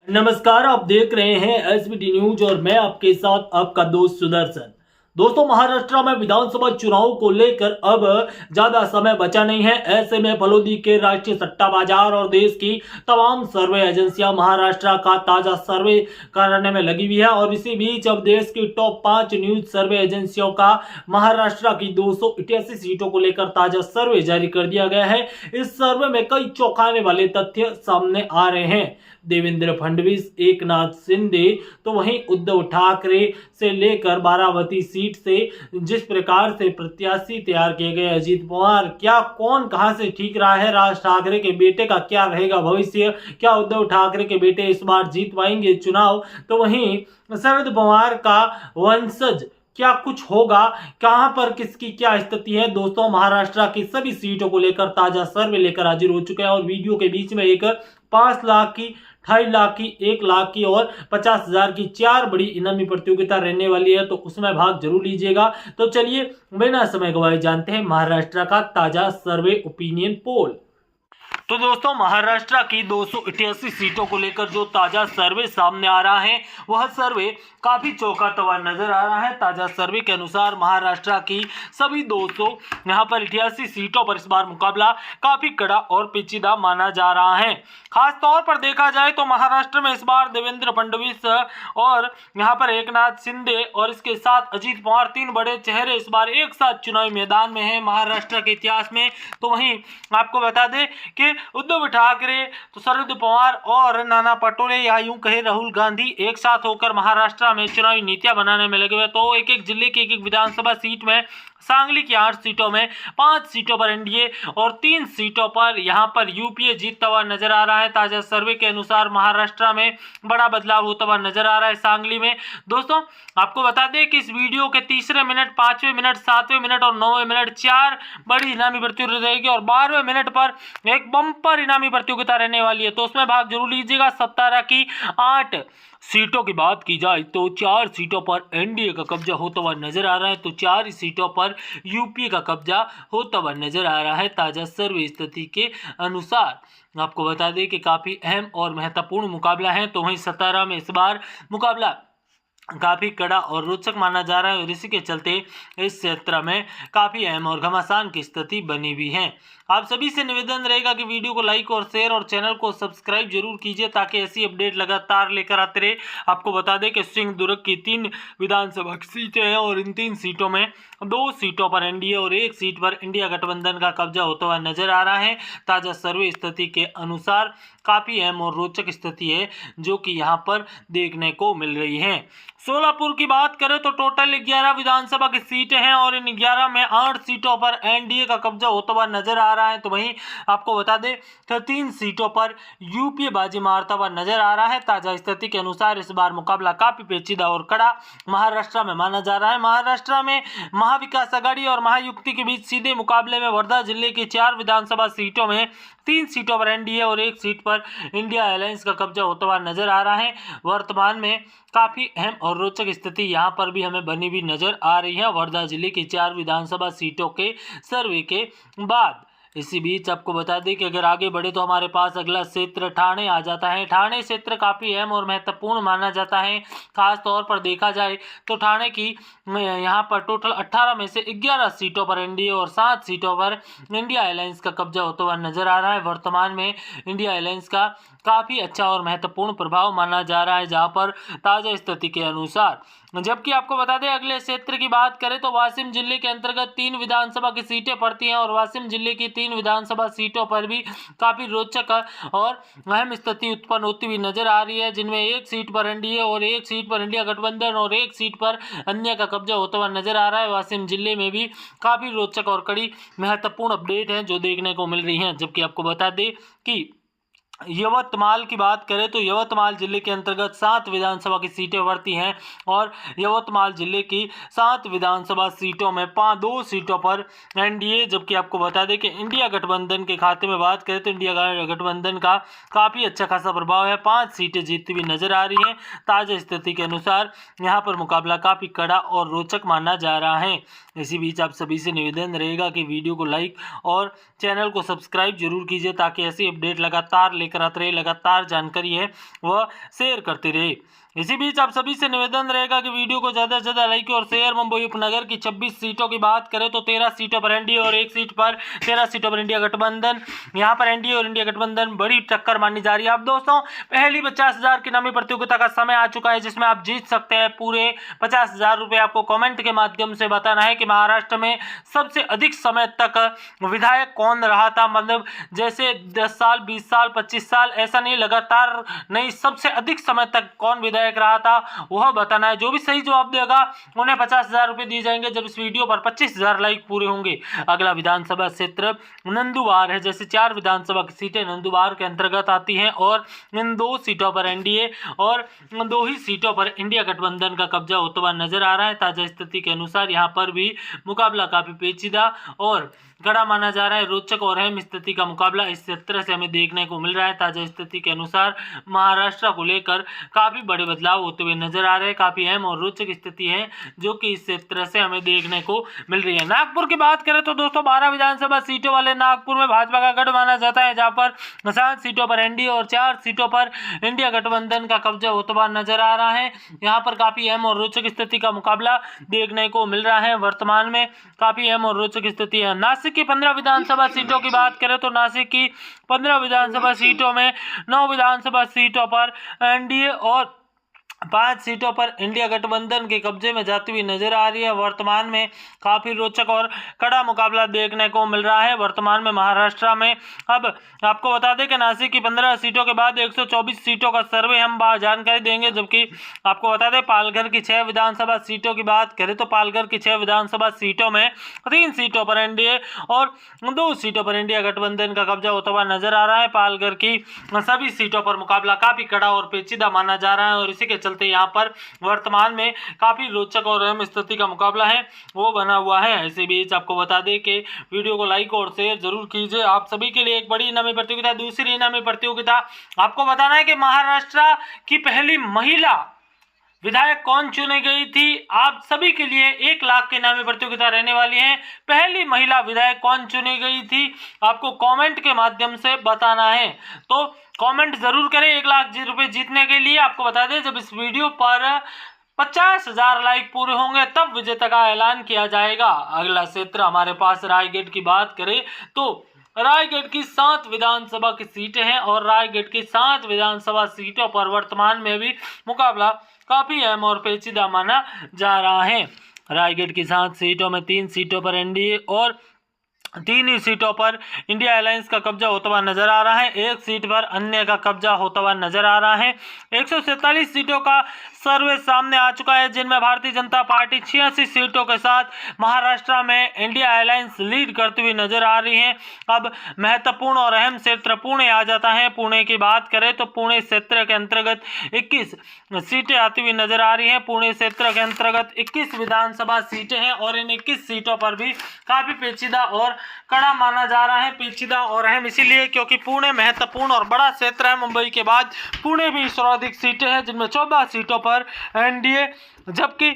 नमस्कार, आप देख रहे हैं एसबीटी न्यूज और मैं आपके साथ आपका दोस्त सुदर्शन। दोस्तों, महाराष्ट्र में विधानसभा चुनाव को लेकर अब ज्यादा समय बचा नहीं है। ऐसे में फलोदी के राष्ट्रीय सट्टा बाजार और देश की तमाम सर्वे एजेंसियां महाराष्ट्र का ताजा सर्वे करने में लगी हुई है और इसी बीच अब देश की टॉप 5 न्यूज सर्वे एजेंसियों का महाराष्ट्र की 288 सीटों को लेकर ताजा सर्वे जारी कर दिया गया है। इस सर्वे में कई चौंकाने वाले तथ्य सामने आ रहे हैं। देवेंद्र फडणवीस, एकनाथ शिंदे तो वहीं उद्धव ठाकरे से लेकर बारामती सीट से जिस प्रकार से प्रत्याशी तैयार किए गए, अजीत पवार, क्या कौन कहां से ठीक रहा है, राज ठाकरे के बेटे का क्या रहेगा भविष्य, क्या उद्धव ठाकरे के बेटे इस बार जीत पाएंगे चुनाव, तो वहीं शरद पवार का वंशज क्या कुछ होगा, कहां पर किसकी क्या स्थिति है। दोस्तों, महाराष्ट्र की सभी सीटों को लेकर ताजा सर्वे लेकर हाजिर हो चुके हैं और वीडियो के बीच में एक 5 लाख की, 2.5 लाख की, 1 लाख की और 50,000 की 4 बड़ी इनामी प्रतियोगिता रहने वाली है, तो उसमें भाग जरूर लीजिएगा। तो चलिए बिना समय गवाए जानते हैं महाराष्ट्र का ताजा सर्वे ओपिनियन पोल। तो दोस्तों, महाराष्ट्र की 288 सीटों को लेकर जो ताजा सर्वे सामने आ रहा है वह सर्वे काफी चौंकाता हुआ नजर आ रहा है। ताजा सर्वे के अनुसार महाराष्ट्र की सभी 200 यहां पर 88 सीटों पर इस बार मुकाबला काफी कड़ा और पेचीदा माना जा रहा है। खास तौर पर देखा जाए तो महाराष्ट्र में इस बार देवेंद्र फडणवीस और यहां पर एकनाथ शिंदे और इसके साथ अजीत पवार, 3 बड़े चेहरे इस बार एक साथ चुनावी मैदान में हैं महाराष्ट्र के इतिहास में। तो वहीं आपको बता दें कि उद्धव ठाकरे, तो शरद पवार और नाना पटोले या यूं कहे राहुल गांधी एक साथ होकर महाराष्ट्र में चुनावी नीतियां बनाने में लगे हुए। तो एक एक जिले की एक विधानसभा सीट में, सांगली की 8 सीटों में 5 सीटों पर एनडीए और 3 सीटों पर यहां पर यूपीए जीतता हुआ नजर आ रहा है। ताजा सर्वे के अनुसार महाराष्ट्र में बड़ा बदलाव होता हुआ नजर आ रहा है सांगली में। दोस्तों, आपको बता दें कि इस वीडियो के तीसरे मिनट, 5वें मिनट, 7वें मिनट और 9वें मिनट 4 बड़ी इनामी प्रतियोगिता रहेगी और 12वें मिनट पर एक बम्पर इनामी प्रतियोगिता रहने वाली है, तो उसमें भाग जरूर लीजिएगा। 17 की 8 सीटों की बात की जाए तो 4 सीटों पर एनडीए का कब्जा होता हुआ नजर आ रहा है, तो 4 सीटों पर यूपीए का कब्जा होता हुआ नजर आ रहा है। ताजा सर्वे स्थिति के अनुसार आपको बता दें कि काफी अहम और महत्वपूर्ण मुकाबला है। तो वहीं 17 में इस बार मुकाबला काफी कड़ा और रोचक माना जा रहा है और इसी के चलते इस क्षेत्र में काफी अहम और घमासान की स्थिति बनी हुई है। आप सभी से निवेदन रहेगा कि वीडियो को लाइक और शेयर और चैनल को सब्सक्राइब जरूर कीजिए ताकि ऐसी अपडेट लगातार लेकर आते रहे। आपको बता दें कि सिंहदुर्ग की 3 विधानसभा सीटें हैं और इन 3 सीटों में 2 सीटों पर एनडीए और 1 सीट पर इंडिया गठबंधन का कब्जा होता हुआ नजर आ रहा है। ताजा सर्वे स्थिति के अनुसार काफी अहम और रोचक स्थिति है जो कि यहाँ पर देखने को मिल रही है। सोलापुर की बात करें तो टोटल 11 विधानसभा की सीटें हैं और इन 11 में 8 सीटों पर एनडीए का कब्जा होता हुआ नजर आ रहा है। तो वहीं आपको बता दें कि 3 सीटों पर यूपीए बाजी मारता हुआ नजर आ रहा है। ताजा स्थिति के अनुसार इस बार मुकाबला काफी पेचीदा और कड़ा महाराष्ट्र में माना जा रहा है। महाराष्ट्र में महाविकास आघाड़ी और महायुक्ति के बीच सीधे मुकाबले में वर्धा जिले की 4 विधानसभा सीटों में 3 सीटों पर एनडीए और 1 सीट पर इंडिया अलायंस का कब्जा होता हुआ नजर आ रहा है। वर्तमान में काफी अहम और रोचक स्थिति यहां पर भी हमें बनी हुई नजर आ रही है वर्धा जिले की 4 विधानसभा सीटों के सर्वे के बाद। इसी बीच आपको बता दें कि अगर आगे बढ़े तो हमारे पास अगला क्षेत्र ठाणे आ जाता है। ठाणे क्षेत्र काफ़ी अहम और महत्वपूर्ण माना जाता है। खास तौर पर देखा जाए तो ठाणे की यहाँ पर टोटल 18 में से 11 सीटों पर एनडीए और 7 सीटों पर इंडिया अलायंस का कब्जा होता हुआ नजर आ रहा है। वर्तमान में इंडिया अलायंस का काफ़ी अच्छा और महत्वपूर्ण प्रभाव माना जा रहा है जहाँ पर ताज़ा स्थिति के अनुसार। जबकि आपको बता दें अगले क्षेत्र की बात करें तो वाशिम जिले के अंतर्गत 3 विधानसभा की सीटें पड़ती हैं और वाशिम जिले की 3 विधानसभा सीटों पर भी काफ़ी रोचक और अहम स्थिति उत्पन्न होती हुई नजर आ रही है, जिनमें 1 सीट पर एनडीए और 1 सीट पर इंडिया गठबंधन और 1 सीट पर अन्य का कब्जा होता हुआ नजर आ रहा है। वाशिम जिले में भी काफ़ी रोचक और कड़ी महत्वपूर्ण अपडेट हैं जो देखने को मिल रही हैं। जबकि आपको बता दें कि यवतमाल की बात करें तो यवतमाल जिले के अंतर्गत 7 विधानसभा की सीटें बढ़ती हैं और यवतमाल जिले की 7 विधानसभा सीटों में 2 सीटों पर एनडीए, जबकि आपको बता दें कि इंडिया गठबंधन के खाते में बात करें तो इंडिया गठबंधन का काफ़ी अच्छा खासा प्रभाव है, 5 सीटें जीतती हुई नजर आ रही हैं। ताज़ा स्थिति के अनुसार यहाँ पर मुकाबला काफ़ी कड़ा और रोचक माना जा रहा है। इसी बीच आप सभी से निवेदन रहेगा कि वीडियो को लाइक और चैनल को सब्सक्राइब जरूर कीजिए ताकि ऐसी अपडेट लगातार लेकर आते रहे, लगातार जानकारी है वह शेयर करते रहे। इसी बीच आप सभी से निवेदन रहेगा कि वीडियो को ज़्यादा से ज़्यादा लाइक और शेयर। मुंबई उपनगर की 26 सीटों की बात करें तो 13 सीटों पर एनडीए और 1 सीट पर 13 सीटों पर इंडिया गठबंधन। यहाँ पर एनडीए और इंडिया गठबंधन बड़ी टक्कर मानी जा रही है। अब दोस्तों पहली 50,000 की इनामी प्रतियोगिता का समय आ चुका है, जिसमें आप जीत सकते हैं पूरे 50,000 रुपये। आपको कॉमेंट के माध्यम से बताना है कि महाराष्ट्र में सबसे अधिक समय तक विधायक कौन रहा था, मतलब जैसे 10 साल 20 साल 25 साल ऐसा नहीं, लगातार नहीं, सबसे अधिक समय तक कौन विधायक रहा था वह बताना है। जो भी सही जवाब देगा उन्हें 50,000 रुपए दिए जाएंगे जब इस वीडियो पर 25,000 लाइक पूरे होंगे। अगला विधानसभा क्षेत्र नंदुबार है। जैसे 4 विधानसभा की सीटें नंदुबार के अंतर्गत आती हैं और इन 2 सीटों पर एनडीए और 2 ही सीटों पर इंडिया गठबंधन का कब्जा होता हुआ नजर आ रहा है। ताजा स्थिति के अनुसार यहाँ पर भी मुकाबला काफी पेचीदा और कड़ा माना जा रहा है। रोचक और अहम स्थिति का मुकाबला इस क्षेत्र से हमें देखने को मिल रहा है। ताजा स्थिति के अनुसार महाराष्ट्र को लेकर काफी बड़े बदलाव होते हुए नजर आ रहे हैं। काफी अहम और रोचक स्थिति है जो कि इस क्षेत्र से हमें देखने को मिल रही है। नागपुर की बात करें तो दोस्तों 12 विधानसभा सीटों वाले नागपुर में भाजपा का गढ़ माना जाता है, जहां पर 7 सीटों पर एनडीए और 4 सीटों पर इंडिया गठबंधन का कब्जा होता हुआ नजर आ रहा है। यहाँ पर काफी अहम और रोचक स्थिति का मुकाबला देखने को मिल रहा है। वर्तमान में काफी अहम और रोचक स्थिति है। नासिक की 15 विधानसभा सीटों की बात करें तो नासिक की 15 विधानसभा सीटों में 9 विधानसभा सीटों पर एनडीए और 5 सीटों पर इंडिया गठबंधन के कब्जे में जाती हुई नजर आ रही है। वर्तमान में काफी रोचक और कड़ा मुकाबला देखने को मिल रहा है। वर्तमान में महाराष्ट्र में अब आपको बता दें कि नासिक की 15 सीटों के बाद 124 सीटों का सर्वे हम जानकारी देंगे, जबकि आपको बता दें पालघर की 6 विधानसभा सीटों की बात करें तो पालघर की 6 विधानसभा सीटों में 3 सीटों पर एनडीए और 2 सीटों पर इंडिया गठबंधन का कब्जा होता हुआ नजर आ रहा है। पालघर की सभी सीटों पर मुकाबला काफी कड़ा और पेचीदा माना जा रहा है और इसी के चलते यहाँ पर वर्तमान में काफी रोचक और अहम स्थिति का मुकाबला है वो बना हुआ है। इसी बीच आपको बता दें कि वीडियो को लाइक और शेयर जरूर कीजिए। आप सभी के लिए एक बड़ी इनामी प्रतियोगिता, दूसरी इनामी प्रतियोगिता आपको बताना है कि महाराष्ट्र की पहली महिला विधायक कौन चुनी गई थी। आप सभी के लिए 1 लाख की इनामी प्रतियोगिता रहने वाली है। पहली महिला विधायक कौन चुनी गई थी आपको कमेंट के माध्यम से बताना है, तो कमेंट जरूर करें। 1 लाख रुपए जीतने के लिए आपको बता दें जब इस वीडियो पर 50,000 लाइक पूरे होंगे तब विजेता का ऐलान किया जाएगा। अगला क्षेत्र हमारे पास रायगढ़ की बात करें तो रायगढ़ की 7 विधानसभा की सीटें हैं और रायगढ़ की 7 विधानसभा सीटों पर वर्तमान में भी मुकाबला काफी अहम और पेचीदा माना जा रहा है। रायगढ़ की 7 सीटों में 3 सीटों पर एनडीए और 3 ही सीटों पर इंडिया अलायंस का कब्जा होता हुआ नजर आ रहा है। 1 सीट पर अन्य का कब्जा होता हुआ नजर आ रहा है। 147 सीटों का सर्वे सामने आ चुका है, जिनमें भारतीय जनता पार्टी 86 सीटों के साथ महाराष्ट्र में इंडिया अलायंस लीड करती हुई नजर आ रही है। अब महत्वपूर्ण और अहम क्षेत्र पुणे आ जाता है। पुणे की बात करें तो पुणे क्षेत्र के अंतर्गत 21 सीटें आती हुई नजर आ रही हैं। पुणे क्षेत्र के अंतर्गत 21 विधानसभा सीटें हैं और इन 21 सीटों पर भी काफी पेचीदा और कड़ा माना जा रहा है। पेचीदा और अहम इसीलिए क्योंकि पुणे महत्वपूर्ण और बड़ा क्षेत्र है। मुंबई के बाद पुणे भी सर्वाधिक सीटें हैं, जिनमें 14 सीटों पर एनडीए जबकि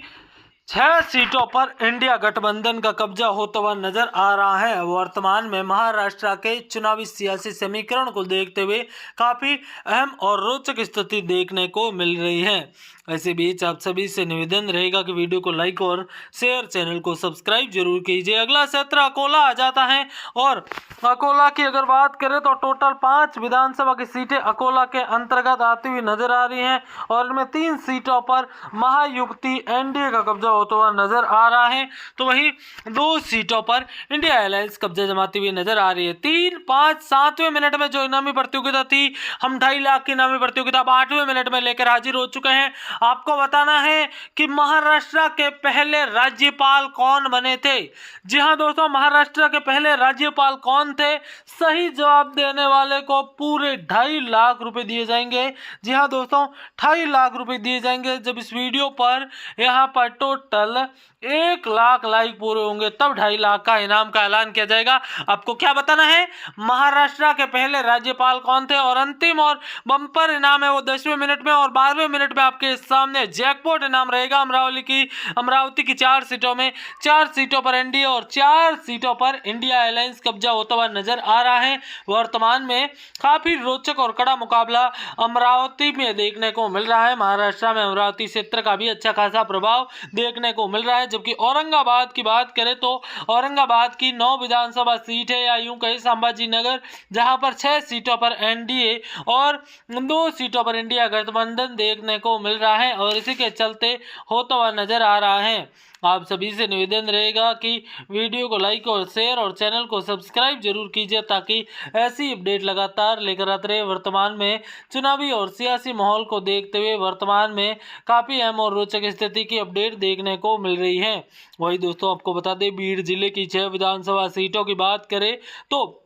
6 सीटों पर इंडिया गठबंधन का कब्जा होता हुआ नजर आ रहा है। वर्तमान में महाराष्ट्र के चुनावी सियासी समीकरण को देखते हुए काफी अहम और रोचक स्थिति देखने को मिल रही है। ऐसे बीच आप सभी से निवेदन रहेगा कि वीडियो को लाइक और शेयर, चैनल को सब्सक्राइब जरूर कीजिए। अगला क्षेत्र अकोला आ जाता है और अकोला की अगर बात करें तो टोटल 5 विधानसभा की सीटें अकोला के अंतर्गत आती हुई नजर आ रही हैं और इनमें 3 सीटों पर महायुक्ति एनडीए का कब्जा होता हुआ नजर आ रहा है, तो वहीं 2 सीटों पर इंडिया अलायंस कब्जा जमाती हुई नजर आ रही है। 3, 5, 7वें मिनट में जो इनामी प्रतियोगिता थी, हम 2.5 लाख की इनामी प्रतियोगिता 8वें मिनट में लेकर हाजिर हो चुके हैं। आपको बताना है कि महाराष्ट्र के पहले राज्यपाल कौन बने थे। जी हां दोस्तों, महाराष्ट्र के पहले राज्यपाल कौन थे, सही जवाब देने वाले को पूरे 2.5 लाख रुपए दिए जाएंगे। जी हां दोस्तों, 2.5 लाख रुपए दिए जाएंगे जब इस वीडियो पर यहां पर टोटल टोटल 1 लाख लाइक पूरे होंगे तब 2.5 लाख का इनाम का ऐलान किया जाएगा। आपको क्या बताना है, महाराष्ट्र के पहले राज्यपाल कौन थे और अंतिम और बम्पर इनाम है वो 10वें मिनट में और 12वें मिनट में आपके सामने जैकपॉट इनाम रहेगा। अमरावती की 4 सीटों में 4 सीटों पर एनडीए और 4 सीटों पर इंडिया अलायंस कब्जा होता हुआ नजर आ रहा है। वर्तमान में काफी रोचक और कड़ा मुकाबला अमरावती में देखने को मिल रहा है। महाराष्ट्र में अमरावती क्षेत्र का भी अच्छा खासा प्रभाव देखने को मिल रहा है। जबकि औरंगाबाद की बात करें तो औरंगाबाद की 9 विधानसभा सीट है या यूं कहीं संभाजी नगर, जहां पर 6 सीटों पर एनडीए और 2 सीटों पर इंडिया गठबंधन देखने को मिल रहा है और इसी के चलते होता हुआ नजर आ रहा है। आप सभी से निवेदन रहेगा कि वीडियो को लाइक और शेयर और चैनल को सब्सक्राइब जरूर कीजिए ताकि ऐसी अपडेट लगातार लेकर आते रहे। वर्तमान में चुनावी और सियासी माहौल को देखते हुए वर्तमान में काफ़ी अहम और रोचक स्थिति की अपडेट देखने को मिल रही है। वही दोस्तों आपको बता दें, बीड़ जिले की 6 विधानसभा सीटों की बात करें तो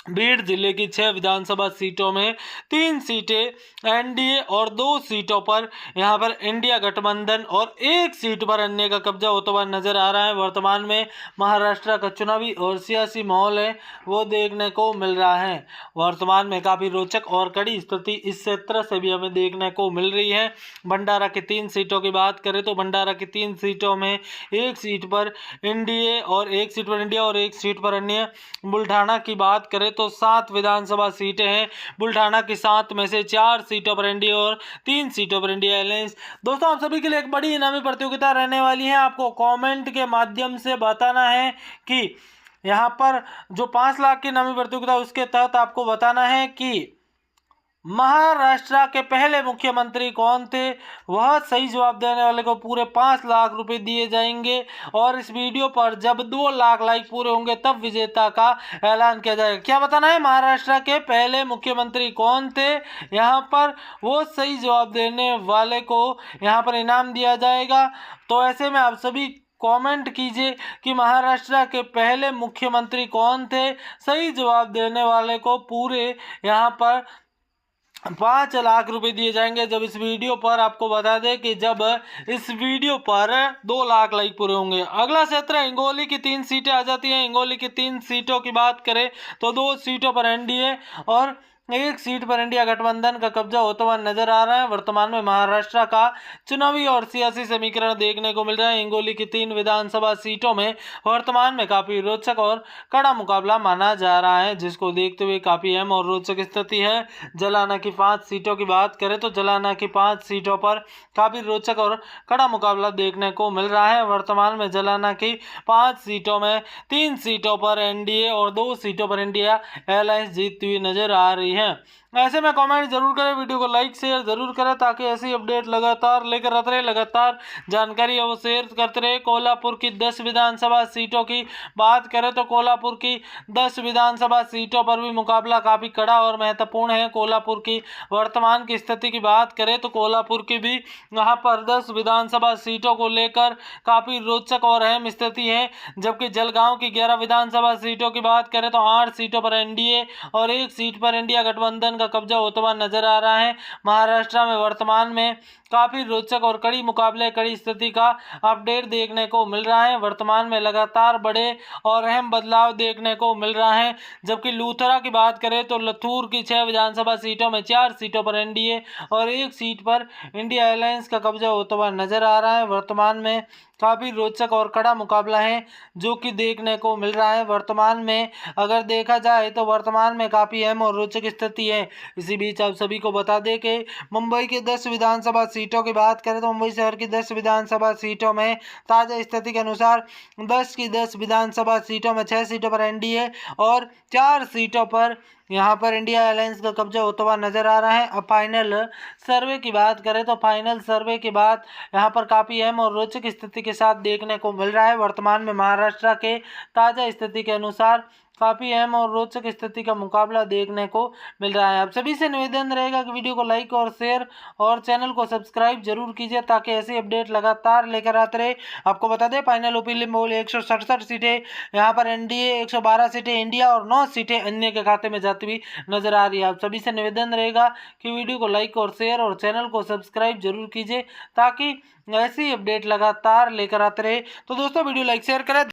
बीड़ जिले की 6 विधानसभा सीटों में 3 सीटें एनडीए और 2 सीटों पर यहां पर इंडिया गठबंधन और 1 सीट पर अन्य का कब्जा होता हुआ नजर आ रहा है। वर्तमान में महाराष्ट्र का चुनावी और सियासी माहौल है वो देखने को मिल रहा है। वर्तमान में काफ़ी रोचक और कड़ी स्थिति इस क्षेत्र से भी हमें देखने को मिल रही है। भंडारा की 3 सीटों की बात करें तो भंडारा की 3 सीटों में 1 सीट पर एनडीए और 1 सीट पर इंडिया और 1 सीट पर अन्य। बुल्ढाना की बात करें तो 7 विधानसभा सीटें हैं। बुल्ढाना की 7 में से 4 सीटों पर एनडीए और 3 सीटों पर इंडिया अलायंस। दोस्तों आप सभी के लिए एक बड़ी इनामी प्रतियोगिता रहने वाली है। आपको कमेंट के माध्यम से बताना है कि यहाँ पर जो 5 लाख की इनामी प्रतियोगिता उसके तहत आपको बताना है कि महाराष्ट्र के पहले मुख्यमंत्री कौन थे। वह सही जवाब देने वाले को पूरे 5 लाख रुपए दिए जाएंगे और इस वीडियो पर जब 2 लाख लाइक पूरे होंगे तब विजेता का ऐलान किया जाएगा। क्या बताना है, महाराष्ट्र के पहले मुख्यमंत्री कौन थे, यहाँ पर वो सही जवाब देने वाले को यहाँ पर इनाम दिया जाएगा। तो ऐसे में आप सभी कमेंट कीजिए कि महाराष्ट्र के पहले मुख्यमंत्री कौन थे। सही जवाब देने वाले को पूरे यहाँ पर 5 लाख रुपए दिए जाएंगे। जब इस वीडियो पर आपको बता दें कि जब इस वीडियो पर 2 लाख लाइक पूरे होंगे। अगला क्षेत्र हिंगोली की 3 सीटें आ जाती हैं। हिंगोली की 3 सीटों की बात करें तो 2 सीटों पर एनडीए और 1 सीट पर इंडिया गठबंधन का कब्जा होता हुआ नजर आ रहा है। वर्तमान में महाराष्ट्र का चुनावी और सियासी समीकरण देखने को मिल रहा है। हिंगोली की 3 विधानसभा सीटों में वर्तमान में काफी रोचक और कड़ा मुकाबला माना जा रहा है, जिसको देखते हुए काफी अहम और रोचक स्थिति है। जलाना की 5 सीटों की बात करें तो जलाना की 5 सीटों पर काफी रोचक और कड़ा मुकाबला देखने को मिल रहा है। वर्तमान में जलाना की 5 सीटों में 3 सीटों पर एनडीए और 2 सीटों पर इंडिया अलायंस जीतती हुई नजर आ रही है। ऐसे में कमेंट जरूर करें, वीडियो को लाइक शेयर जरूर करें ताकि ऐसी अपडेट लगातार लेकर आते रहे, लगातार जानकारी और शेयर करते रहे। कोल्हापुर की 10 विधानसभा सीटों की बात करें तो कोल्हापुर की 10 विधानसभा सीटों पर भी मुकाबला काफी कड़ा और महत्वपूर्ण है। कोल्हापुर की वर्तमान की स्थिति की बात करें तो कोल्हापुर की भी यहाँ पर 10 विधानसभा सीटों को लेकर काफी रोचक और अहम स्थिति है। जबकि जलगांव की 11 विधानसभा सीटों की बात करें तो 8 सीटों पर एनडीए और 1 सीट पर इंडिया गठबंधन का कब्जा होता हुआ नजर आ रहा है। महाराष्ट्र में वर्तमान में काफी रोचक और कड़ी मुकाबले कड़ी स्थिति का अपडेट देखने को मिल रहा है। वर्तमान में लगातार बड़े और अहम बदलाव देखने को मिल रहा है। जबकि लूथरा की बात करें तो लथूर की 6 विधानसभा सीटों में 4 सीटों पर एनडीए और 1 सीट पर इंडिया अलायंस का कब्जा होता हुआ नजर आ रहा है। वर्तमान में काफी रोचक और कड़ा मुकाबला है जो कि देखने को मिल रहा है। वर्तमान में अगर देखा जाए तो वर्तमान में काफी अहम और रोचक स्थिति है। इसी बीच आप सभी को बता दें कि मुंबई के 10 विधानसभा सीटों की बात करें तो मुंबई शहर की 10 विधानसभा सीटों में ताजा स्थिति के अनुसार 10 की 10 विधानसभा सीटों में 6 सीटों पर एनडीए और 4 सीटों पर यहाँ पर इंडिया अलायंस का कब्जा होता हुआ नजर आ रहा है। अब फाइनल सर्वे की बात करें तो फाइनल सर्वे के बाद यहाँ पर काफ़ी अहम और रोचक स्थिति के साथ देखने को मिल रहा है। वर्तमान में महाराष्ट्र के ताज़ा स्थिति के अनुसार काफ़ी अहम और रोचक स्थिति का मुकाबला देखने को मिल रहा है। आप सभी से निवेदन रहेगा कि वीडियो को लाइक और शेयर और चैनल को सब्सक्राइब जरूर कीजिए ताकि ऐसी अपडेट लगातार लेकर आते रहे। आपको बता दें फाइनल ओपिनियन पोल 167 सीटें यहाँ पर एनडीए, 112 सीटें इंडिया और 9 सीटें अन्य के खाते में जाती हुई नजर आ रही है। आप सभी से निवेदन रहेगा कि वीडियो को लाइक और शेयर और चैनल को सब्सक्राइब जरूर कीजिए ताकि ऐसी अपडेट लगातार लेकर आते रहे। तो दोस्तों वीडियो लाइक शेयर करें।